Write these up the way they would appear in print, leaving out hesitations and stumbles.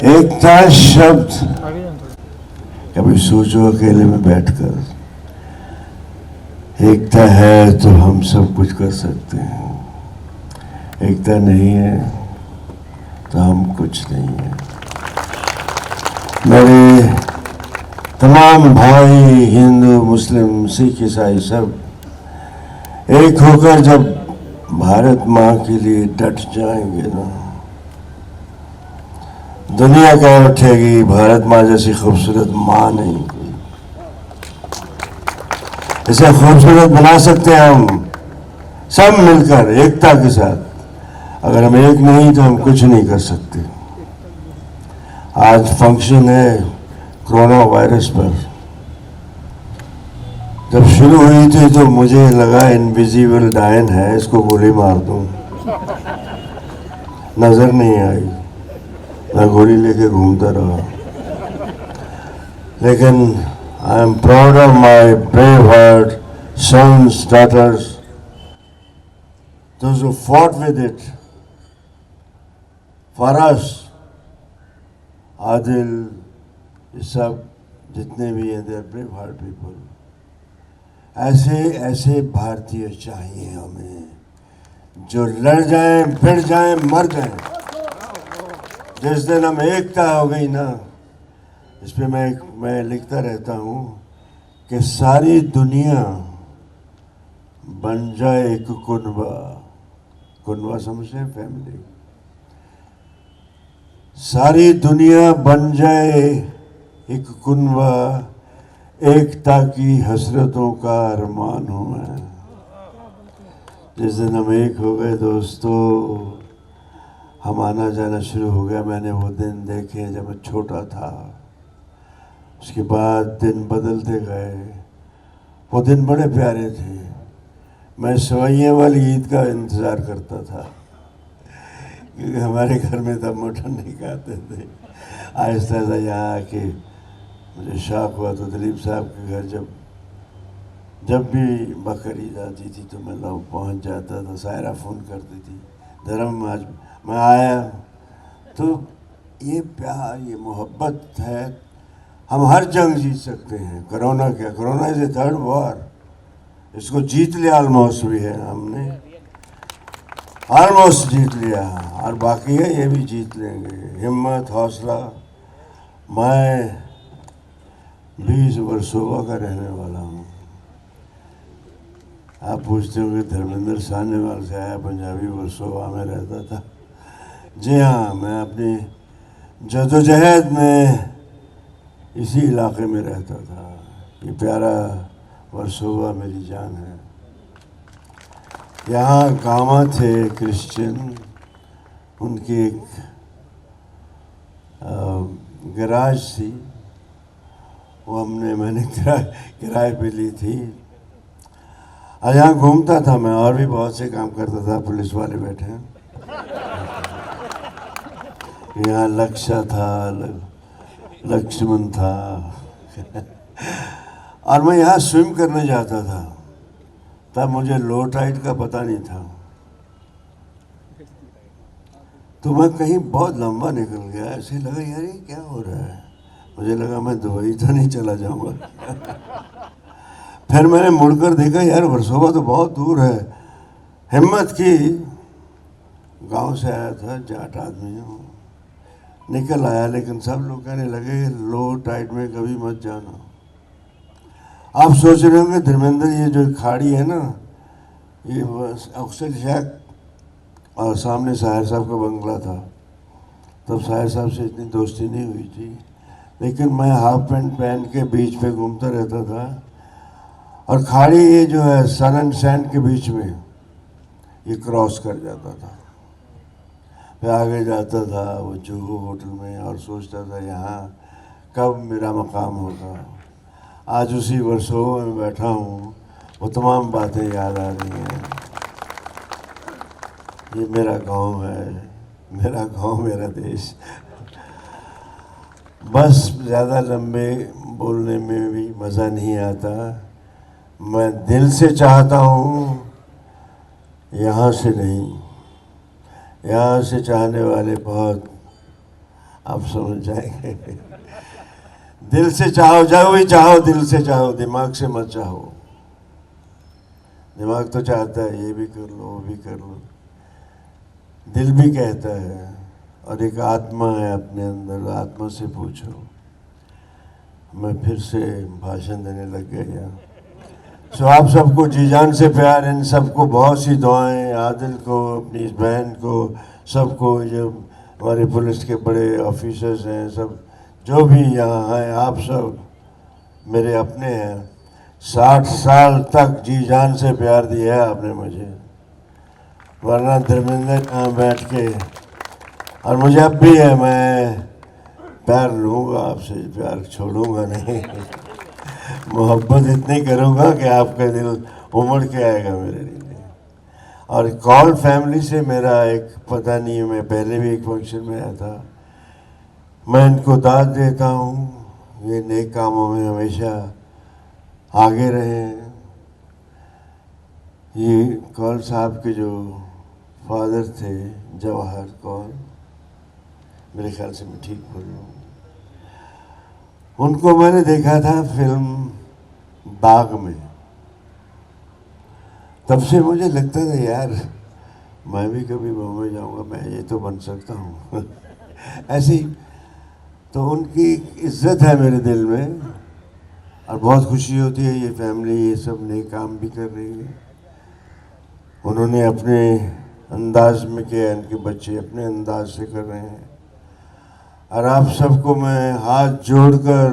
एकता शब्द कभी सोचो अकेले में बैठकर, एकता है तो हम सब कुछ कर सकते हैं, एकता नहीं है तो हम कुछ नहीं है। मेरे तमाम भाई हिंदू मुस्लिम सिख ईसाई सब एक होकर जब भारत माँ के लिए डट जाएंगे ना, दुनिया कह उठेगी भारत माँ जैसी खूबसूरत माँ नहीं कोई। इसे खूबसूरत बना सकते हैं हम सब मिलकर एकता के साथ। अगर हम एक नहीं तो हम कुछ नहीं कर सकते। आज फंक्शन है कोरोना वायरस पर। जब शुरू हुई थी तो मुझे लगा इनविजिबल डायन है, इसको गोली मार दूं। नजर नहीं आई, मैं गोली लेके घूमता रहा। लेकिन I am proud of my brave heart sons, daughters, those who fought with it. For us, Adil, ये सब जितने भी हैं, they are brave heart people. ऐसे भारतीय चाहिए हमें, जो लड़ जाएं, भिड़ जाएं, मर जाएं। जिस दिन हम एकता हो गई ना, इस पे मैं लिखता रहता हूँ कि सारी दुनिया बन जाए एक कुनबा। कुनबा समझते हैं? फैमिली। सारी दुनिया बन जाए एक कुनबा, एकता की हसरतों का अरमान हूँ मैं। जिस दिन हम एक हो गए दोस्तों, हम आना जाना शुरू हो गया। मैंने वो दिन देखे जब मैं छोटा था। उसके बाद दिन बदलते गए। वो दिन बड़े प्यारे थे। मैं सवैया वाली ईद का इंतज़ार करता था, क्योंकि हमारे घर में तब मटन नहीं खाते थे। आहिस्ता आहिस्ता यहाँ आके मुझे शौक हुआ तो दिलीप साहब के घर जब भी बकरीद आती थी तो मैं लोग पहुँच जाता था। सायरा फ़ोन करती थी, धर्म आज मैं आया। तो ये प्यार, ये मोहब्बत है। हम हर जंग जीत सकते हैं। कोरोना क्या, corona is a third war. इसको जीत लिया ऑलमोस्ट भी है, हमने ऑलमोस्ट जीत लिया, और बाकी है ये भी जीत लेंगे। हिम्मत, हौसला। मैं 20 वर्सोवा का रहने वाला हूँ। आप पूछते हो कि धर्मेंद्र साहनेवाल से आया, पंजाबी वर्सोवा में रहता था। जी हाँ, मैं अपनी जदोजहद में इसी इलाके में रहता था। ये प्यारा वर्सोवा मेरी जान है। यहाँ गामा थे क्रिश्चियन, उनकी एक गैराज थी, वो मैंने किराए पे ली थी। और यहाँ घूमता था मैं, और भी बहुत से काम करता था। पुलिस वाले बैठे हैं यहाँ। लक्ष्य था, लक्ष्मण था और मैं यहाँ स्विम करने जाता था। तब मुझे लो टाइड का पता नहीं था, तो मैं कहीं बहुत लंबा निकल गया। ऐसे लगा यार ये क्या हो रहा है। मुझे लगा मैं दुबई तो नहीं चला जाऊँगा। फिर मैंने मुड़कर देखा, यार वर्सोवा तो बहुत दूर है। हिम्मत की, गांव से आया था, जाट आदमी हूँ, निकल आया। लेकिन सब लोग कहने लगे लो टाइड में कभी मत जाना। आप सोच रहे होंगे धर्मेंद्र, ये जो खाड़ी है ना, ये अक्सर शेख और सामने साहिर साहब का बंगला था। तब साहिर साहब से इतनी दोस्ती नहीं हुई थी, लेकिन मैं हाफ पैंट पहन के बीच पे घूमता रहता था। और खाड़ी ये जो है सन एंड सैंड के बीच में ये क्रॉस कर जाता था। फिर आगे जाता था वो जुहू होटल में, और सोचता था यहाँ कब मेरा मकाम होगा। आज उसी वर्सोवा में बैठा हूँ, वो तमाम बातें याद आ रही हैं। ये मेरा गांव है, मेरा गांव, मेरा देश। बस ज़्यादा लंबे बोलने में भी मज़ा नहीं आता। मैं दिल से चाहता हूँ, यहाँ से नहीं। यहाँ से चाहने वाले बहुत आप समझ जाएंगे। दिल से चाहो, जो भी चाहो दिल से चाहो, दिमाग से मत चाहो। दिमाग तो चाहता है ये भी कर लो वो भी कर लो, दिल भी कहता है, और एक आत्मा है अपने अंदर, आत्मा से पूछो। मैं फिर से भाषण देने लग गया। सो आप सबको जी जान से प्यार, इन सबको बहुत सी दुआएं, आदिल को, अपनी इस बहन को, सबको, जो हमारे पुलिस के बड़े ऑफिसर्स हैं, सब जो भी यहाँ हैं, आप सब मेरे अपने हैं। 60 साल तक जी जान से प्यार दिया है आपने मुझे, वरना धर्मेंद्र कहाँ बैठ के, और मुझे अब भी है, मैं प्यार लूँगा आपसे, प्यार छोड़ूंगा नहीं। मोहब्बत इतनी करूँगा कि आपका दिल उमड़ के आएगा मेरे लिए। और कॉल फैमिली से मेरा एक, पता नहीं, मैं पहले भी एक फंक्शन में आया था, मैं इनको दाद देता हूँ, ये नेक कामों में हमेशा आगे रहें। ये कौल साहब के जो फादर थे, जवाहर कौल, मेरे ख्याल से मैं ठीक बोल रहा हूँ, उनको मैंने देखा था फिल्म बाग में। तब से मुझे लगता था यार मैं भी कभी बॉम्बे जाऊंगा, मैं ये तो बन सकता हूँ। ऐसे ही तो उनकी इज्जत है मेरे दिल में, और बहुत खुशी होती है ये फैमिली ये सब नए काम भी कर रही है। उन्होंने अपने अंदाज में किया, इनके बच्चे अपने अंदाज से कर रहे हैं। और आप सबको मैं हाथ जोड़कर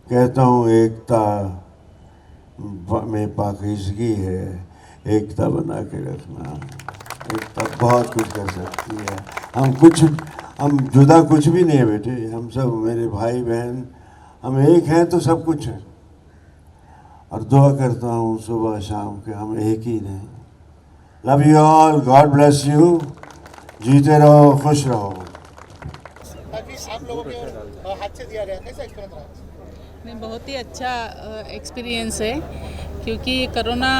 कहता हूँ, एकता में पाकीज़गी है, एकता बना के रखना। एकता बहुत कुछ कर सकती है। हम जुदा कुछ भी नहीं है बेटे, हम सब मेरे भाई बहन, हम एक हैं तो सब कुछ है। और दुआ करता हूँ सुबह शाम के हम एक ही रहें। Love you all, God bless you, जीते रहो, खुश रहो। आप लोगों के हाथ से दिया गया, कैसा एक्सपीरियंस रहा? नहीं, बहुत ही अच्छा एक्सपीरियंस है, क्योंकि कोरोना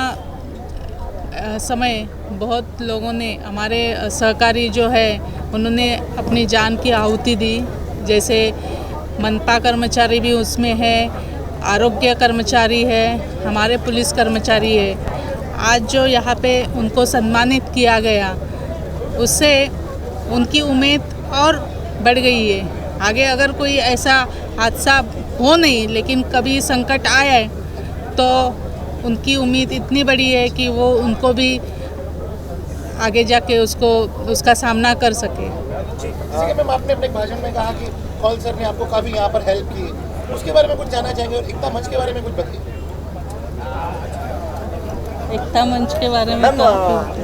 समय बहुत लोगों ने, हमारे सहकारी जो है उन्होंने अपनी जान की आहुति दी। जैसे मनपा कर्मचारी भी उसमें है, आरोग्य कर्मचारी है, हमारे पुलिस कर्मचारी है। आज जो यहाँ पे उनको सम्मानित किया गया, उससे उनकी उम्मीद और बढ़ गई है। आगे अगर कोई ऐसा हादसा हो नहीं, लेकिन कभी संकट आए तो उनकी उम्मीद इतनी बड़ी है कि वो उनको भी आगे जाके उसका सामना कर सके। मैम, आपने अपने भाषण में कहा कि कौल सर ने आपको काफ़ी यहाँ पर हेल्प की, उसके बारे में कुछ जानना चाहेंगे? और एकता मंच के बारे में कुछ बताइए। एकता मंच के बारे में मैम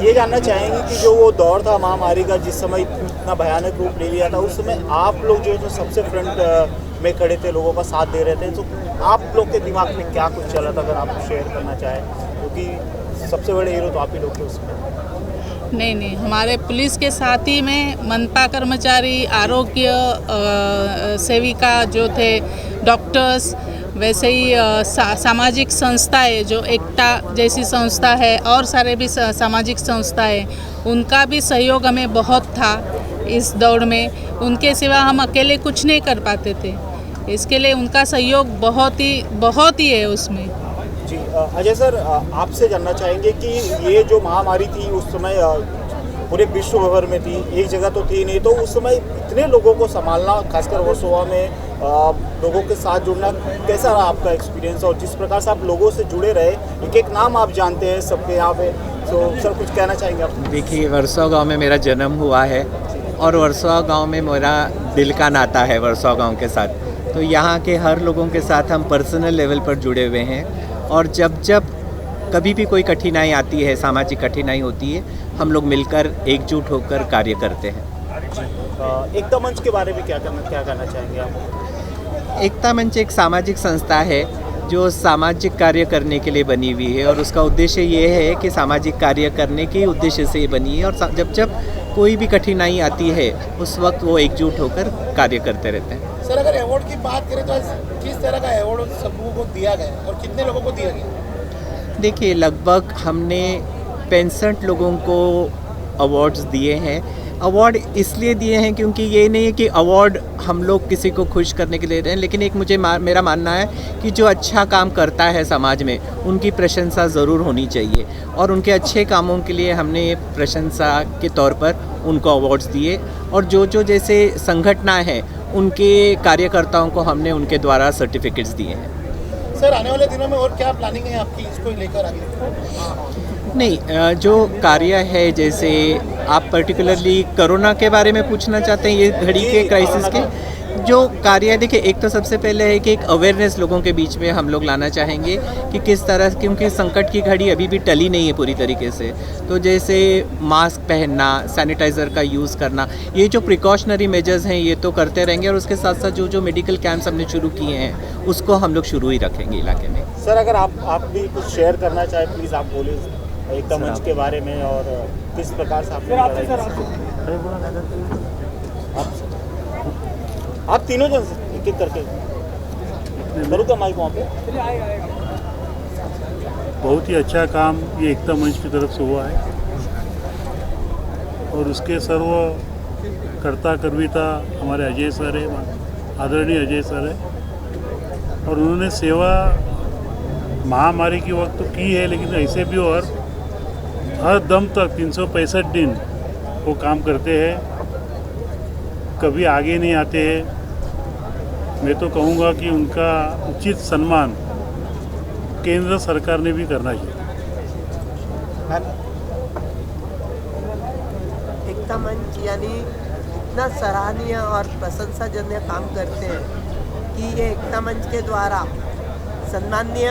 ये जानना चाहेंगे कि जो वो दौर था महामारी का, जिस समय इतना भयानक रूप ले लिया था, उस समय आप लोग जो सबसे फ्रंट में खड़े थे, लोगों का साथ दे रहे थे, तो आप लोग के दिमाग में क्या कुछ चला था, अगर आप शेयर करना चाहें? क्योंकि सबसे बड़े हीरो तो आप ही लोग थे उसमें। नहीं, हमारे पुलिस के साथ ही में मनपा कर्मचारी, आरोग्य सेविका जो थे, डॉक्टर्स, वैसे ही सामाजिक संस्थाएं जो एकता जैसी संस्था है, और सारे भी सामाजिक संस्थाएं, उनका भी सहयोग हमें बहुत था इस दौड़ में। उनके सिवा हम अकेले कुछ नहीं कर पाते थे, इसके लिए उनका सहयोग बहुत ही है उसमें। जी अजय सर, आपसे जानना चाहेंगे कि ये जो महामारी थी उस समय पूरे विश्व भर में थी, एक जगह तो थी नहीं, तो उस समय इतने लोगों को संभालना, खासकर वर्सोवा में लोगों के साथ जुड़ना, कैसा रहा आपका एक्सपीरियंस? और जिस प्रकार से आप लोगों से जुड़े रहे, एक एक नाम आप जानते हैं सबके यहाँ पे, तो सर कुछ कहना चाहेंगे आप? देखिए, वर्सोवा गांव में मेरा जन्म हुआ है, और वर्सोवा गांव में मेरा दिल का नाता है वर्सोवा गांव के साथ। तो यहाँ के हर लोगों के साथ हम पर्सनल लेवल पर जुड़े हुए हैं, और जब कभी भी कोई कठिनाई आती है, सामाजिक कठिनाई होती है, हम लोग मिलकर एकजुट होकर कार्य करते हैं। एकता मंच के बारे में क्या कहना चाहेंगे आप? एकता मंच एक सामाजिक संस्था है जो सामाजिक कार्य करने के लिए बनी हुई है, और उसका उद्देश्य ये है कि सामाजिक कार्य करने के उद्देश्य से ये बनी है, और जब कोई भी कठिनाई आती है उस वक्त वो एकजुट होकर कार्य करते रहते हैं। सर, अगर अवार्ड की बात करें तो किस तरह का अवार्ड सबको को दिया गया और कितने लोगों को दिया गया? देखिए, लगभग हमने 65 लोगों को अवार्ड्स दिए हैं, अवार्ड इसलिए दिए हैं क्योंकि ये नहीं है कि अवार्ड हम लोग किसी को खुश करने के लिए दे रहे हैं, लेकिन एक मेरा मानना है कि जो अच्छा काम करता है समाज में उनकी प्रशंसा ज़रूर होनी चाहिए, और उनके अच्छे कामों के लिए हमने ये प्रशंसा के तौर पर उनको अवार्ड्स दिए। और जो जैसे संगठनाएँ हैं उनके कार्यकर्ताओं को हमने उनके द्वारा सर्टिफिकेट्स दिए हैं। सर आने वाले दिनों में और क्या प्लानिंग है आपकी इसको लेकर आगे? नहीं, जो कार्य है, जैसे आप पर्टिकुलरली कोरोना के बारे में पूछना चाहते हैं, ये घड़ी के क्राइसिस के जो कार्य है, देखिए एक तो सबसे पहले है कि एक अवेयरनेस लोगों के बीच में हम लोग लाना चाहेंगे कि किस तरह, क्योंकि संकट की घड़ी अभी भी टली नहीं है पूरी तरीके से, तो जैसे मास्क पहनना, सैनिटाइज़र का यूज़ करना, ये जो प्रिकॉशनरी मेजर्स हैं ये तो करते रहेंगे, और उसके साथ साथ जो मेडिकल कैंप्स हमने शुरू किए हैं उसको हम लोग शुरू ही रखेंगे इलाके में। सर अगर आप भी कुछ शेयर करना चाहें प्लीज़ आप बोलिए एकता मंच के बारे में, और किस प्रकार से आप तीनों जन एक एक करके करूँ का माइक वहाँ पे। बहुत ही अच्छा काम ये एकता मंच की तरफ से हुआ है, और उसके सर्व कर्ता कर्विता हमारे अजय सर है, आदरणीय अजय सर है, और उन्होंने सेवा महामारी के वक्त तो की है, लेकिन ऐसे भी और हर दम तक 365 दिन वो काम करते हैं, कभी आगे नहीं आते हैं। मैं तो कहूँगा कि उनका उचित सम्मान केंद्र सरकार ने भी करना चाहिए। एकता मंच यानी इतना सराहनीय और प्रशंसाजन्य काम करते हैं कि ये एकता मंच के द्वारा सम्माननीय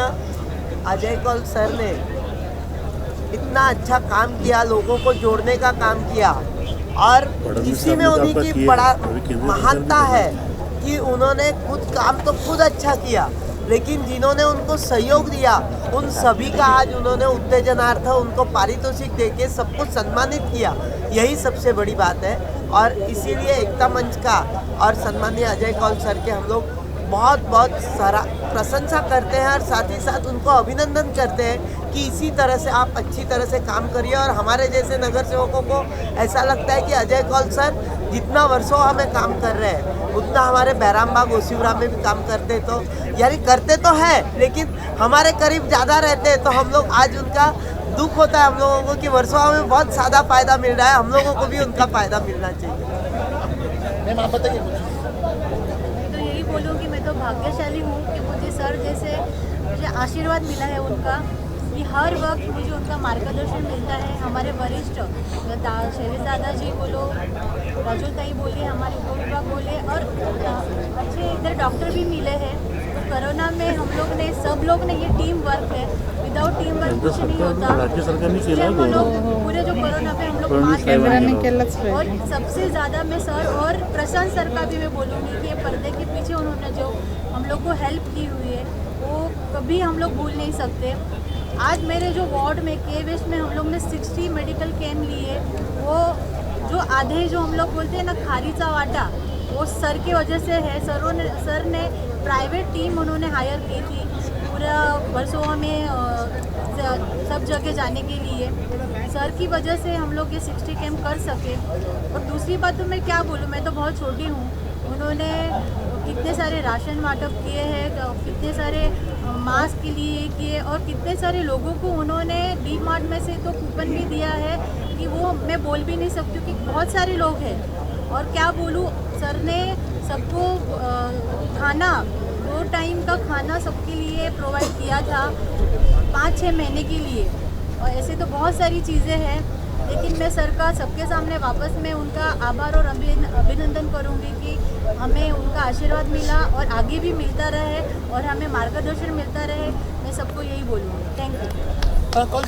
अजय कौल सर ने इतना अच्छा काम किया, लोगों को जोड़ने का काम किया, और इसी में उन्हीं की बड़ा महानता है कि उन्होंने खुद काम तो खुद अच्छा किया, लेकिन जिन्होंने उनको सहयोग दिया उन सभी का आज उन्होंने उत्तेजनार्थ उनको पारितोषिक देके सबको सम्मानित किया, यही सबसे बड़ी बात है। और इसीलिए एकता मंच का और सम्माननीय अजय कौल सर के हम लोग बहुत बहुत सारा प्रशंसा करते हैं, और साथ ही साथ उनको अभिनंदन करते हैं कि इसी तरह से आप अच्छी तरह से काम करिए। और हमारे जैसे नगर सेवकों को ऐसा लगता है कि अजय कौल सर जितना वर्षों हमें काम कर रहे हैं उतना हमारे बैरामबाग ओसिवरा में भी काम करते, तो यानी करते तो हैं लेकिन हमारे करीब ज़्यादा रहते हैं, तो हम लोग आज उनका दुख होता है हम लोगों को कि वर्षों में बहुत ज़्यादा फ़ायदा मिल रहा है, हम लोगों को भी उनका फ़ायदा मिलना चाहिए। मैम आप बताइए कुछ। तो यही बोलूँगी, मैं तो भाग्यशाली हूँ कि मुझे सर जैसे मुझे आशीर्वाद मिला है उनका, कि हर वक्त मुझे उनका मार्गदर्शन मिलता है। हमारे वरिष्ठ शैलेश दादाजी बोलो, राजू ताई बोले, हमारे उप विभाग बोले, और अच्छे इधर डॉक्टर भी मिले हैं। तो कोरोना में हम लोग ने सब लोग ने ये टीम वर्क है, विदाउट टीम वर्क कुछ नहीं होता। राज्य सरकार ने किया हम लोग पूरे जो कोरोना पे हम लोग मास्क लगाए, और सबसे ज़्यादा मैं सर और प्रशांत सर का भी मैं बोलूँगी कि ये पर्दे के पीछे उन्होंने जो हम लोग को हेल्प की हुई है वो कभी हम लोग भूल नहीं सकते। आज मेरे जो वार्ड में के वेस्ट में हम लोग ने 60 मेडिकल कैंप लिए, वो जो आधे जो हम लोग बोलते हैं ना खारीचा वाटा, वो सर की वजह से है। सर ने प्राइवेट टीम उन्होंने हायर की थी पूरा वर्षों में सब जगह जाने के लिए। सर की वजह से हम लोग ये 60 कैंप कर सके। और दूसरी बात तो मैं क्या बोलूँ, मैं तो बहुत छोटी हूँ, उन्होंने कितने सारे राशन वाटप किए हैं, कितने सारे मास्क के लिए किए, और कितने सारे लोगों को उन्होंने डी मार्ट में से तो कूपन भी दिया है कि वो मैं बोल भी नहीं सकती कि बहुत सारे लोग हैं। और क्या बोलूँ, सर ने सबको खाना 2 टाइम का खाना सबके लिए प्रोवाइड किया था 5-6 महीने के लिए। और ऐसे तो बहुत सारी चीज़ें हैं, लेकिन मैं सर का सबके सामने वापस मैं उनका आभार और अभिनंदन करूंगी कि हमें उनका आशीर्वाद मिला और आगे भी मिलता रहे और हमें मार्गदर्शन मिलता रहे। मैं सबको यही बोलूँगी। Thank you.